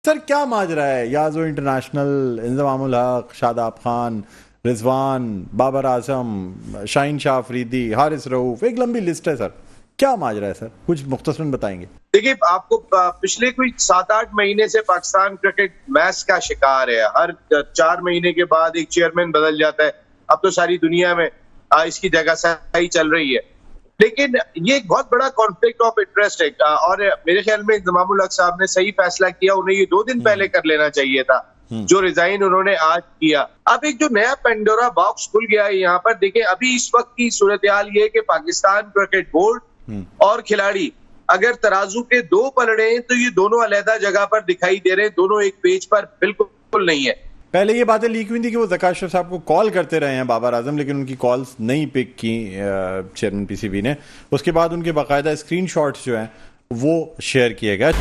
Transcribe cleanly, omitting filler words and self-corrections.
سر کیا ماجرا ہے؟ یازو انٹرنیشنل، انضمام الحق، شاداب خان، رضوان، بابر اعظم، شاہین شاہ افریدی، حارث رؤوف، ایک لمبی لسٹ ہے سر. کیا ماجرا ہے سر؟ کچھ مختصراً بتائیں گے. دیکھیے، آپ کو پچھلے کوئی 7-8 مہینے سے پاکستان کرکٹ میس کا شکار ہے. ہر 4 مہینے کے بعد ایک چیئرمین بدل جاتا ہے. اب تو ساری دنیا میں اس کی جگہ صحیح چل رہی ہے، لیکن یہ ایک بہت بڑا کانفلکٹ آف انٹرسٹ ہے. اور میرے خیال میں انضمام الحق صاحب نے صحیح فیصلہ کیا. انہیں یہ 2 دن پہلے کر لینا چاہیے تھا جو ریزائن انہوں نے آج کیا. اب ایک جو نیا پینڈورا باکس کھل گیا ہے یہاں پر. دیکھیں، ابھی اس وقت کی صورتحال یہ ہے کہ پاکستان کرکٹ بورڈ اور کھلاڑی اگر ترازو کے 2 پلڑے ہیں تو یہ دونوں علیحدہ جگہ پر دکھائی دے رہے ہیں. دونوں ایک پیج پر بالکل نہیں ہے. پہلے یہ باتیں لیک ہوئی تھی کہ وہ ذکا اشرف صاحب کو کال کرتے رہے ہیں بابر اعظم، لیکن ان کی کالز نہیں پک کی چیئرمین پی سی بی نے. اس کے بعد ان کے باقاعدہ اسکرین شاٹس جو ہیں وہ شیئر کیے گئے.